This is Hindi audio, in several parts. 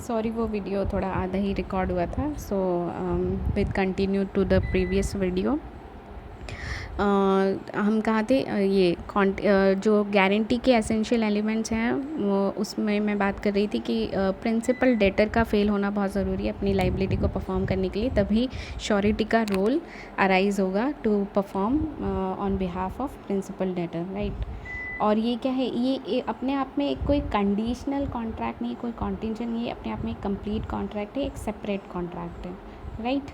सॉरी, वो वीडियो थोड़ा आधा ही रिकॉर्ड हुआ था। So with continue to the previous video. हम कहाँ थे? जो गारंटी के एसेंशियल एलिमेंट्स हैं वो उसमें मैं बात कर रही थी कि प्रिंसिपल डेटर का फेल होना बहुत ज़रूरी है अपनी लाइबिलिटी को परफॉर्म करने के लिए, तभी श्योरिटी का रोल अराइज होगा to perform on behalf of principal debtor, right. और ये क्या है, ये अपने आप में एक कोई कंडीशनल कॉन्ट्रैक्ट नहीं, कोई कॉन्टिजेंट नहीं है, अपने आप में एक कंप्लीट कॉन्ट्रैक्ट है, एक सेपरेट कॉन्ट्रैक्ट है, राइट।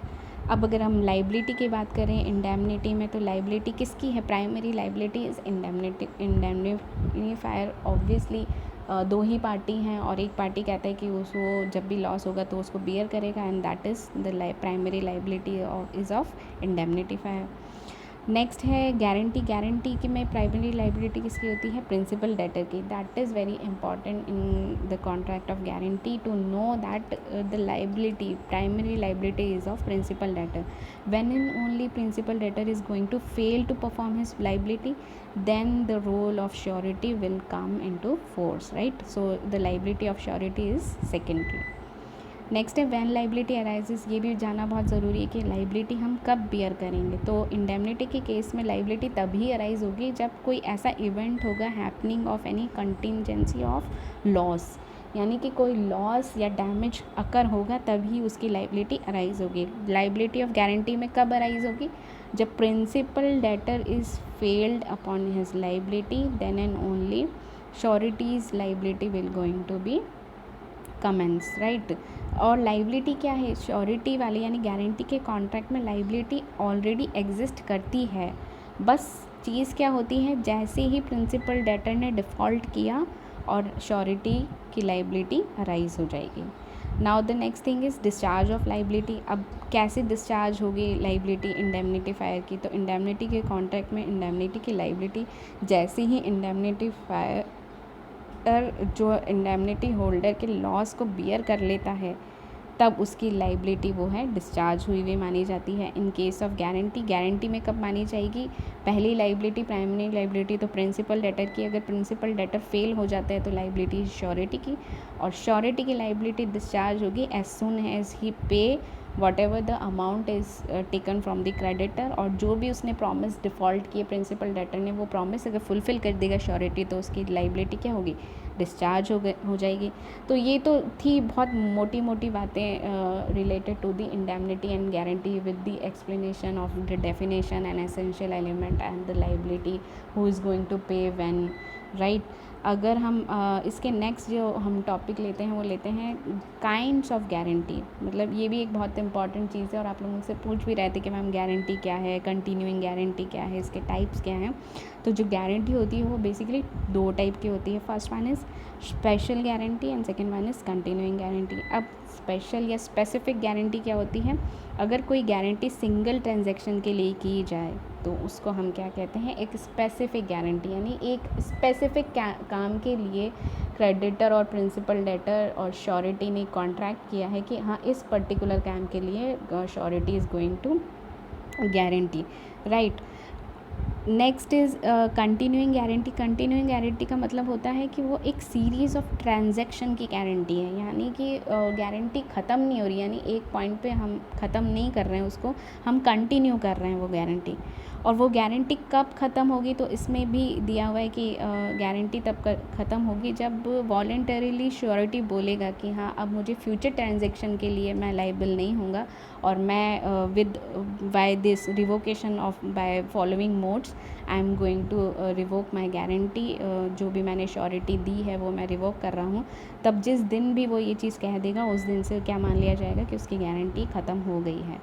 अब अगर हम लाइबिलिटी की बात करें इंडेमनिटी में, तो लाइबिलिटी किसकी है? Primary liability is indemnity. Indemnifier obviously दो ही पार्टी हैं और एक पार्टी कहता है कि उसको जब भी लॉस होगा तो उसको बियर करेगा, and that is the primary liability is of indemnifier. Next है गारंटी। गारंटी की में प्राइमरी लाइबिलिटी किसकी होती है? प्रिंसिपल डेटर की। That is very important in the contract of guarantee to know that the liability, primary liability is of principal debtor. When and only principal debtor is going to fail to perform his liability, then the role of surety will come into force, right? So the liability of surety is secondary. Next है वैन लाइबिलिटी अराइजेस। ये भी जानना बहुत ज़रूरी है कि लाइबिलिटी हम कब बियर करेंगे। तो इंडेमनिटी के केस में लाइबिलिटी तभी अराइज होगी जब कोई ऐसा इवेंट होगा happening of any contingency of loss, यानी कि कोई लॉस या डैमेज अकर होगा तभी उसकी लाइबिलिटी अराइज होगी। लाइबिलिटी ऑफ गारंटी में कब अराइज होगी? जब principal debtor is failed upon his liability, then and only surety's liability will going to be commence, right. और लाइबिलिटी क्या है? श्योरिटी वाले यानी गारंटी के कॉन्ट्रैक्ट में लाइबिलिटी ऑलरेडी एग्जिस्ट करती है, बस चीज़ क्या होती है, जैसे ही प्रिंसिपल डेटर ने डिफ़ॉल्ट किया और श्योरिटी की लाइबिलिटी अराइज हो जाएगी। Now the next thing is discharge of liability. अब कैसे डिस्चार्ज होगी लाइबिलिटी इंडेमनिटीफायर की? तो इंडेमनिटी के कॉन्ट्रैक्ट में इंडेमनिटी की लाइबिलिटी जैसे ही इंडेमनिटीफायर जो इंडेमनिटी होल्डर के लॉस को बियर कर लेता है तब उसकी लाइबिलिटी वो है डिस्चार्ज हुई हुई मानी जाती है। In case of guarantee, guarantee में कब मानी जाएगी? पहली लाइबिलिटी प्राइमरी लाइबिलिटी तो प्रिंसिपल डेटर की, अगर प्रिंसिपल डेटर फेल हो जाता है तो लाइबिलिटी श्योरिटी की, और श्योरिटी की लाइबिलिटी डिस्चार्ज होगी एज सुन एज ही पे what ever the amount is taken from the creditor. और जो भी उसने प्रॉमिस डिफ़ॉल्ट किए प्रिंसिपल डेटर ने, वो प्रॉमिस अगर फुलफ़िल कर देगा श्योरिटी, तो उसकी लाइबिलिटी क्या होगी? डिस्चार्ज हो जाएगी। तो ये तो थी बहुत मोटी मोटी बातें related to the indemnity and guarantee with the explanation of the definition and essential element and the liability who is going to pay when, right. अगर हम इसके नेक्स्ट जो हम टॉपिक लेते हैं वो लेते हैं काइंड्स ऑफ गारंटी। मतलब ये भी एक बहुत इंपॉर्टेंट चीज़ है और आप लोग मुझसे पूछ भी रहे थे कि मैम गारंटी क्या है, कंटिन्यूइंग गारंटी क्या है, इसके टाइप्स क्या हैं। तो जो गारंटी होती है वो बेसिकली दो टाइप की होती है। First one is special guarantee and second one is continuing guarantee. अब स्पेशल या स्पेसिफिक गारंटी क्या होती है? अगर कोई गारंटी सिंगल ट्रांजैक्शन के लिए की जाए तो उसको हम क्या कहते हैं? एक स्पेसिफिक गारंटी, यानी एक स्पेसिफिक काम के लिए क्रेडिटर और प्रिंसिपल डेटर और श्योरिटी ने कॉन्ट्रैक्ट किया है कि हाँ इस पर्टिकुलर काम के लिए surety is going to guarantee, right. Next is continuing guarantee. Continuing guarantee का मतलब होता है कि वो एक सीरीज़ ऑफ ट्रांजैक्शन की गारंटी है, यानी कि गारंटी ख़त्म नहीं हो रही, यानी एक पॉइंट पे हम ख़त्म नहीं कर रहे हैं उसको, हम कंटिन्यू कर रहे हैं वो गारंटी। और वो गारंटी कब ख़त्म होगी? तो इसमें भी दिया हुआ है कि गारंटी तब ख़त्म होगी जब वॉलेंटरीली श्योरिटी बोलेगा कि हाँ अब मुझे फ्यूचर ट्रांजैक्शन के लिए मैं लाइबल नहीं हूँगा और मैं with by this revocation of by following modes I am going to revoke my guarantee. जो भी मैंने श्योरिटी दी है वो मैं रिवोक कर रहा हूँ। तब जिस दिन भी वो ये चीज़ कह देगा उस दिन से क्या मान लिया जाएगा कि उसकी गारंटी ख़त्म हो गई है।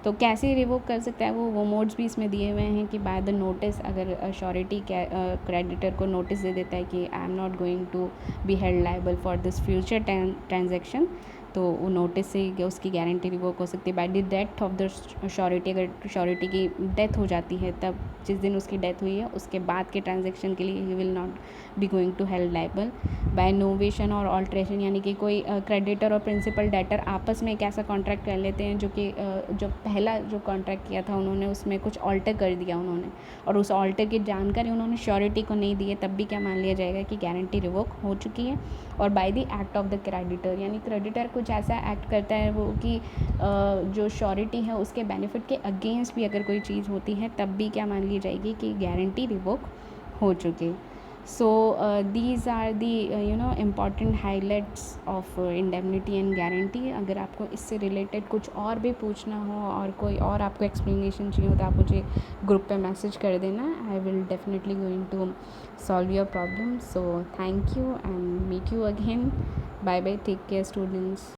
तो कैसे रिवोक कर सकता है वो मोड्स भी इसमें दिए हुए हैं कि बाय द नोटिस, अगर श्योरिटी क्रेडिटर को नोटिस दे देता है कि I am not going to be held liable for this future transaction, तो वो नोटिस से उसकी गारंटी रिवोक हो सकती है। By the death of the surety, अगर श्योरिटी की डेथ हो जाती है तब जिस दिन उसकी डेथ हुई है उसके बाद के ट्रांजैक्शन के लिए he will not be going to held liable by novation और ऑल्ट्रेशन, यानी कि कोई क्रेडिटर और प्रिंसिपल डेटर आपस में एक ऐसा कॉन्ट्रैक्ट कर लेते हैं जो कि जो पहला जो कॉन्ट्रैक्ट किया था उन्होंने उसमें कुछ ऑल्टर कर दिया उन्होंने, और उस ऑल्टर की जानकारी उन्होंने श्योरिटी को नहीं दी है, तब भी क्या मान लिया जाएगा कि गारंटी रिवोक हो चुकी है। और by the act of the creditor, यानी क्रेडिटर कुछ ऐसा एक्ट करता है वो कि जो श्योरिटी है उसके बेनिफिट के अगेंस्ट भी अगर कोई चीज़ होती है तब भी क्या मान ली जाएगी कि गारंटी रिवोक हो चुकी। So these are the important highlights of indemnity and guarantee। अगर आपको इससे रिलेटेड कुछ और भी पूछना हो और कोई और आपको एक्सप्लेनेशन चाहिए हो तो आप मुझे ग्रुप पे मैसेज कर देना। I will definitely going to solve your problem. So thank you and meet you again. Bye bye, take care students.